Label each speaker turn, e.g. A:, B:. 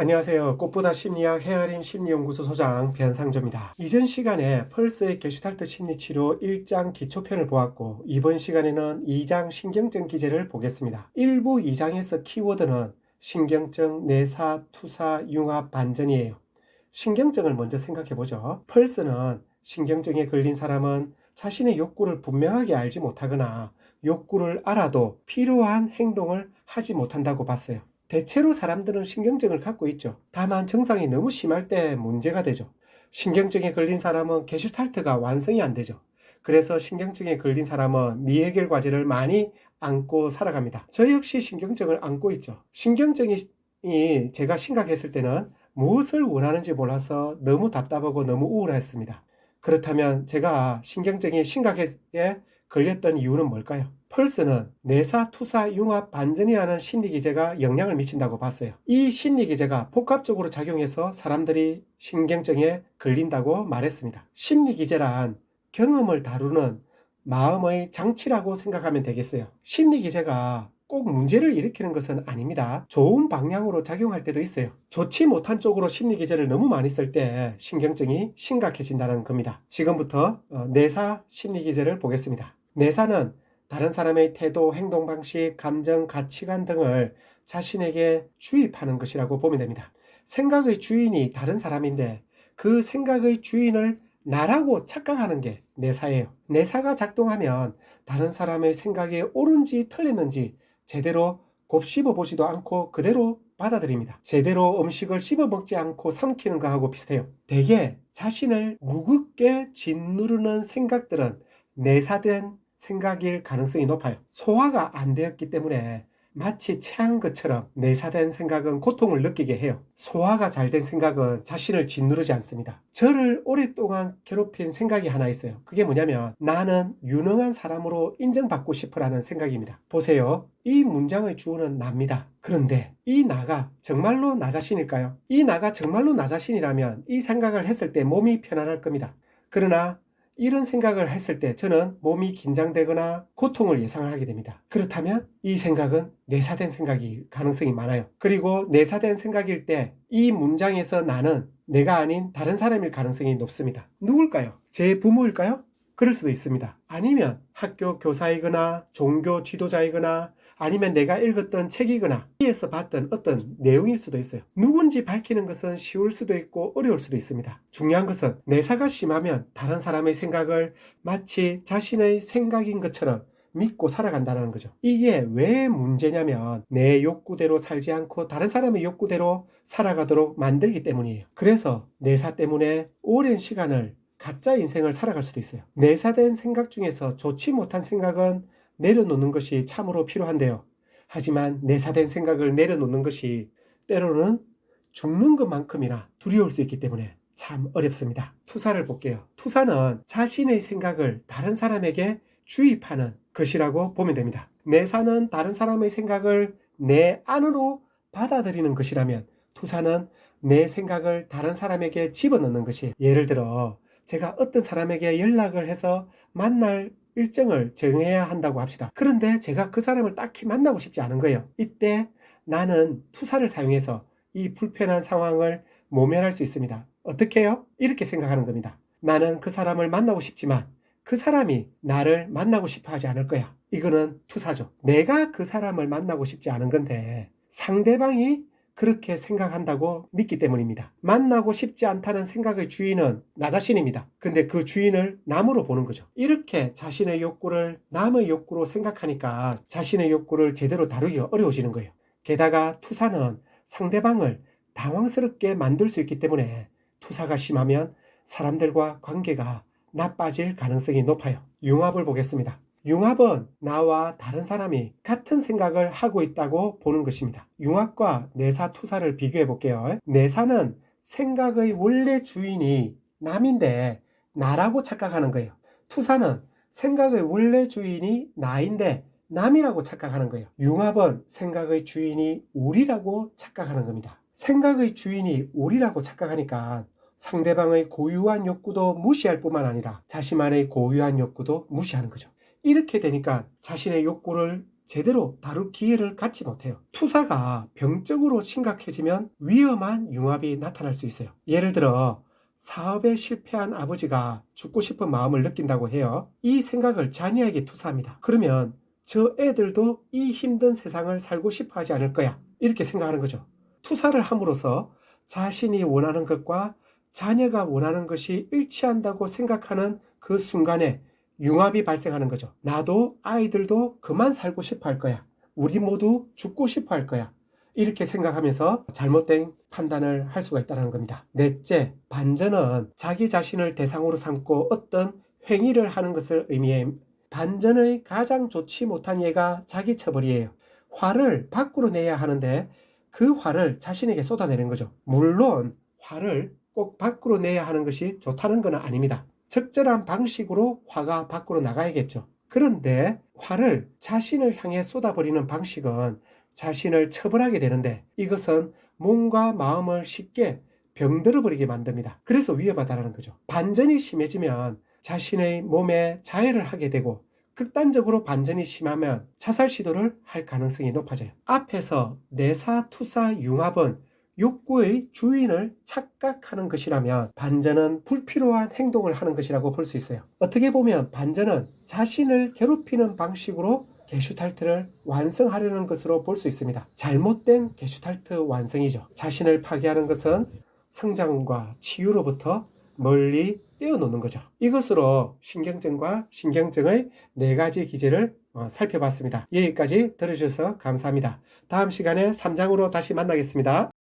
A: 안녕하세요. 꽃보다 심리학 헤어림 심리연구소 소장 변상조입니다. 이전 시간에 펄스의 게슈탈트 심리치료 1장 기초편을 보았고 이번 시간에는 2장 신경증 기제를 보겠습니다. 일부 2장에서 키워드는 신경증, 내사, 투사, 융합, 반전이에요. 신경증을 먼저 생각해보죠. 펄스는 신경증에 걸린 사람은 자신의 욕구를 분명하게 알지 못하거나 욕구를 알아도 필요한 행동을 하지 못한다고 봤어요. 대체로 사람들은 신경증을 갖고 있죠. 다만 증상이 너무 심할 때 문제가 되죠. 신경증에 걸린 사람은 게슈탈트가 완성이 안 되죠. 그래서 신경증에 걸린 사람은 미해결 과제를 많이 안고 살아갑니다. 저 역시 신경증을 안고 있죠. 신경증이 제가 심각했을 때는 무엇을 원하는지 몰라서 너무 답답하고 너무 우울했습니다. 그렇다면 제가 신경증이 심각하게 걸렸던 이유는 뭘까요? 펄스는 내사, 투사, 융합, 반전이라는 심리기제가 영향을 미친다고 봤어요. 이 심리기제가 복합적으로 작용해서 사람들이 신경증에 걸린다고 말했습니다. 심리기제란 경험을 다루는 마음의 장치라고 생각하면 되겠어요. 심리기제가 꼭 문제를 일으키는 것은 아닙니다. 좋은 방향으로 작용할 때도 있어요. 좋지 못한 쪽으로 심리기제를 너무 많이 쓸 때 신경증이 심각해진다는 겁니다. 지금부터 내사 심리기제를 보겠습니다. 내사는 다른 사람의 태도, 행동 방식, 감정, 가치관 등을 자신에게 주입하는 것이라고 보면 됩니다. 생각의 주인이 다른 사람인데 그 생각의 주인을 나라고 착각하는 게 내사예요. 내사가 작동하면 다른 사람의 생각이 옳은지 틀렸는지 제대로 곱씹어 보지도 않고 그대로 받아들입니다. 제대로 음식을 씹어 먹지 않고 삼키는 거하고 비슷해요. 대개 자신을 무겁게 짓누르는 생각들은 내사된 생각일 가능성이 높아요. 소화가 안 되었기 때문에 마치 체한 것처럼 내사된 생각은 고통을 느끼게 해요. 소화가 잘 된 생각은 자신을 짓누르지 않습니다. 저를 오랫동안 괴롭힌 생각이 하나 있어요. 그게 뭐냐면 나는 유능한 사람으로 인정받고 싶어라는 생각입니다. 보세요. 이 문장의 주어는 나입니다. 그런데 이 나가 정말로 나 자신일까요? 이 나가 정말로 나 자신이라면 이 생각을 했을 때 몸이 편안할 겁니다. 그러나 이런 생각을 했을 때 저는 몸이 긴장되거나 고통을 예상을 하게 됩니다. 그렇다면 이 생각은 내사된 생각일 가능성이 많아요. 그리고 내사된 생각일 때 이 문장에서 나는 내가 아닌 다른 사람일 가능성이 높습니다. 누굴까요? 제 부모일까요? 그럴 수도 있습니다. 아니면 학교 교사이거나 종교 지도자이거나 아니면 내가 읽었던 책이거나 에서 봤던 어떤 내용일 수도 있어요. 누군지 밝히는 것은 쉬울 수도 있고 어려울 수도 있습니다. 중요한 것은 내사가 심하면 다른 사람의 생각을 마치 자신의 생각인 것처럼 믿고 살아간다는 거죠. 이게 왜 문제냐면 내 욕구대로 살지 않고 다른 사람의 욕구대로 살아가도록 만들기 때문이에요. 그래서 내사 때문에 오랜 시간을 가짜 인생을 살아갈 수도 있어요. 내사된 생각 중에서 좋지 못한 생각은 내려놓는 것이 참으로 필요한데요. 하지만 내사된 생각을 내려놓는 것이 때로는 죽는 것만큼이나 두려울 수 있기 때문에 참 어렵습니다. 투사를 볼게요. 투사는 자신의 생각을 다른 사람에게 주입하는 것이라고 보면 됩니다. 내사는 다른 사람의 생각을 내 안으로 받아들이는 것이라면 투사는 내 생각을 다른 사람에게 집어넣는 것이 예를 들어 제가 어떤 사람에게 연락을 해서 만날 일정을 정해야 한다고 합시다. 그런데 제가 그 사람을 딱히 만나고 싶지 않은 거예요. 이때 나는 투사를 사용해서 이 불편한 상황을 모면할 수 있습니다. 어떻게 해요? 이렇게 생각하는 겁니다. 나는 그 사람을 만나고 싶지만 그 사람이 나를 만나고 싶어 하지 않을 거야. 이거는 투사죠. 내가 그 사람을 만나고 싶지 않은 건데 상대방이 그렇게 생각한다고 믿기 때문입니다. 만나고 싶지 않다는 생각의 주인은 나 자신입니다. 근데 그 주인을 남으로 보는 거죠. 이렇게 자신의 욕구를 남의 욕구로 생각하니까 자신의 욕구를 제대로 다루기가 어려워지는 거예요. 게다가 투사는 상대방을 당황스럽게 만들 수 있기 때문에 투사가 심하면 사람들과 관계가 나빠질 가능성이 높아요. 융합을 보겠습니다. 융합은 나와 다른 사람이 같은 생각을 하고 있다고 보는 것입니다. 융합과 내사, 투사를 비교해 볼게요. 내사는 생각의 원래 주인이 남인데 나라고 착각하는 거예요. 투사는 생각의 원래 주인이 나인데 남이라고 착각하는 거예요. 융합은 생각의 주인이 우리라고 착각하는 겁니다. 생각의 주인이 우리라고 착각하니까 상대방의 고유한 욕구도 무시할 뿐만 아니라 자신만의 고유한 욕구도 무시하는 거죠. 이렇게 되니까 자신의 욕구를 제대로 다룰 기회를 갖지 못해요. 투사가 병적으로 심각해지면 위험한 융합이 나타날 수 있어요. 예를 들어 사업에 실패한 아버지가 죽고 싶은 마음을 느낀다고 해요. 이 생각을 자녀에게 투사합니다. 그러면 저 애들도 이 힘든 세상을 살고 싶어 하지 않을 거야. 이렇게 생각하는 거죠. 투사를 함으로써 자신이 원하는 것과 자녀가 원하는 것이 일치한다고 생각하는 그 순간에 융합이 발생하는 거죠. 나도 아이들도 그만 살고 싶어 할 거야. 우리 모두 죽고 싶어 할 거야. 이렇게 생각하면서 잘못된 판단을 할 수가 있다는 겁니다. 넷째, 반전은 자기 자신을 대상으로 삼고 어떤 행위를 하는 것을 의미해. 반전의 가장 좋지 못한 예가 자기 처벌이에요. 화를 밖으로 내야 하는데 그 화를 자신에게 쏟아내는 거죠. 물론 화를 꼭 밖으로 내야 하는 것이 좋다는 건 아닙니다. 적절한 방식으로 화가 밖으로 나가야겠죠. 그런데 화를 자신을 향해 쏟아버리는 방식은 자신을 처벌하게 되는데 이것은 몸과 마음을 쉽게 병들어 버리게 만듭니다. 그래서 위험하다는 거죠. 반전이 심해지면 자신의 몸에 자해를 하게 되고 극단적으로 반전이 심하면 자살 시도를 할 가능성이 높아져요. 앞에서 내사, 투사, 융합은 욕구의 주인을 착각하는 것이라면 반전은 불필요한 행동을 하는 것이라고 볼 수 있어요. 어떻게 보면 반전은 자신을 괴롭히는 방식으로 게슈탈트를 완성하려는 것으로 볼 수 있습니다. 잘못된 게슈탈트 완성이죠. 자신을 파괴하는 것은 성장과 치유로부터 멀리 떼어놓는 거죠. 이것으로 신경증과 신경증의 4가지 기제를 살펴봤습니다. 여기까지 들어주셔서 감사합니다. 다음 시간에 3장으로 다시 만나겠습니다.